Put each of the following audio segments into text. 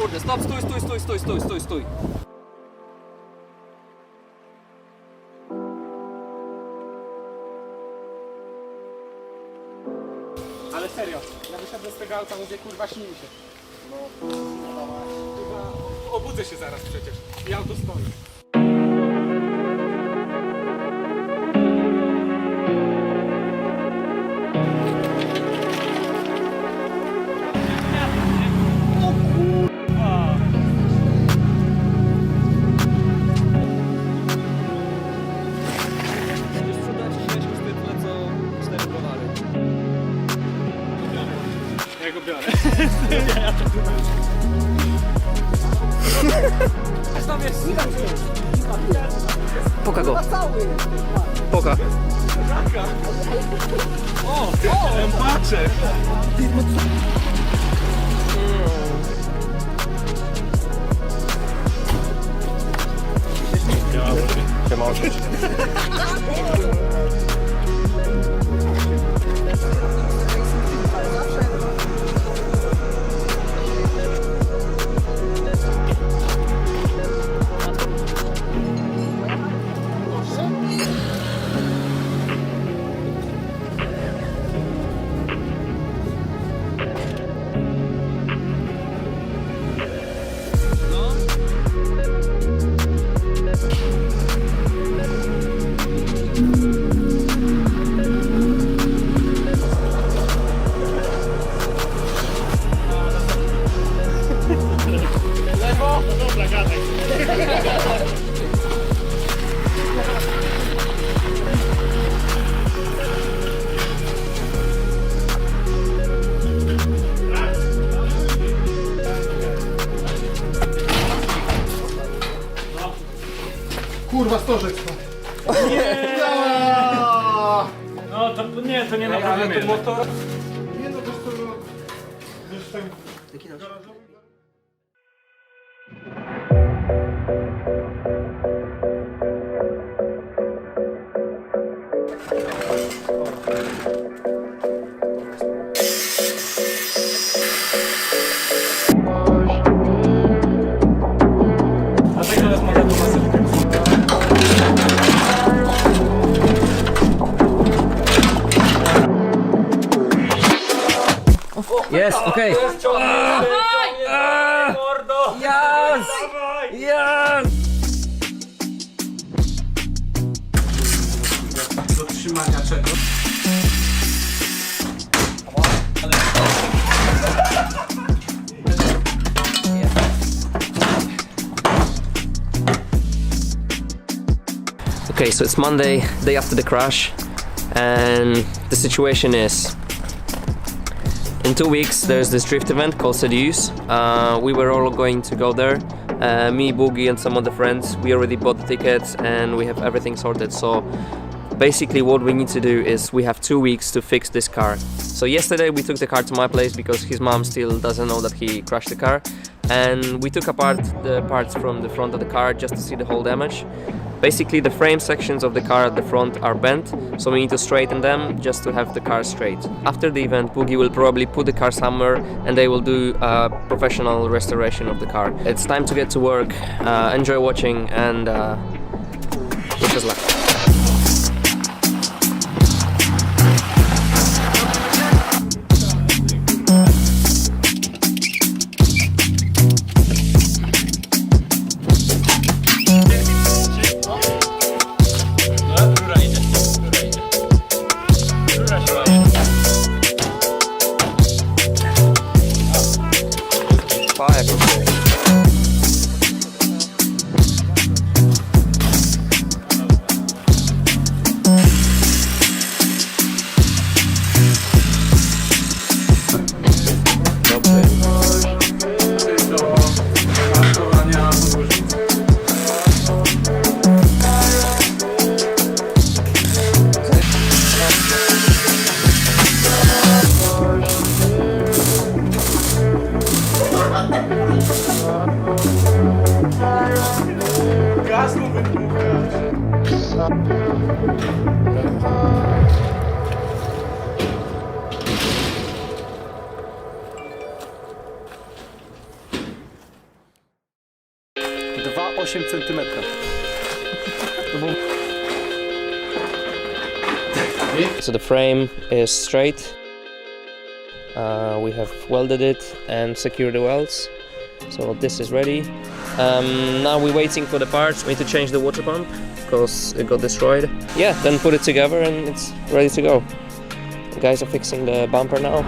kurde, stop, stój. Ale serio, ja wyszedłem z tego auta, mówię, kurwa, śni mi się. No, chyba obudzę się zaraz przecież i auto stoi. Ja go biorę. Tam jest. Poka go. Poka. O, empaczek. Kurwa, stożek. Nie! No to nie, to nie naprawimy. Motor... Nie no, to jest to... Wiesz, tam... Dlatego teraz można tu masywkę. Jest, okej. Mordo! Yes! Yes! Do trzymania czego? Okay, so it's Monday, day after the crash, and the situation is in 2 weeks there's this drift event called Seduce. We were all going to go there. Me, BUGI, and some other friends. We already bought the tickets and we have everything sorted. So basically what we need to do is we have 2 weeks to fix this car. So yesterday we took the car to my place because his mom still doesn't know that he crashed the car, and we took apart the parts from the front of the car just to see the whole damage. Basically the frame sections of the car at the front are bent, so we need to straighten them just to have the car straight. After the event, BUGI will probably put the car somewhere and they will do a professional restoration of the car. It's time to get to work. Enjoy watching and wish us luck. 8 cm. So the frame is straight. We have welded it and secured the welds. So this is ready. Now we're waiting for the parts. We need to change the water pump because it got destroyed. Yeah, then put it together and it's ready to go. The guys are fixing the bumper now.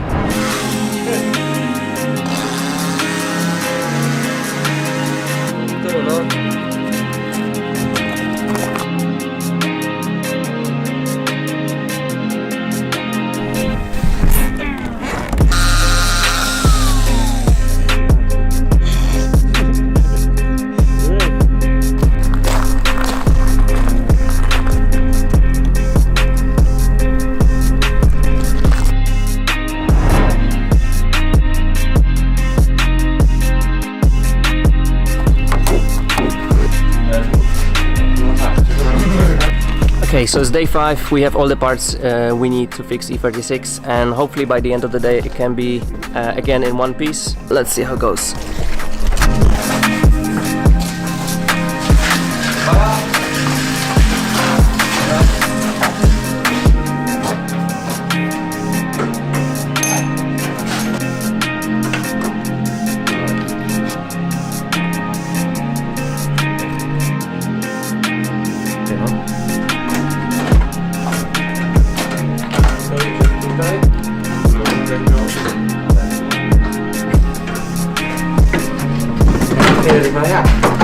Okay, so it's day 5. We have all the parts we need to fix E36, and hopefully by the end of the day it can be again in one piece. Let's see how it goes. Oke, dari mana ya?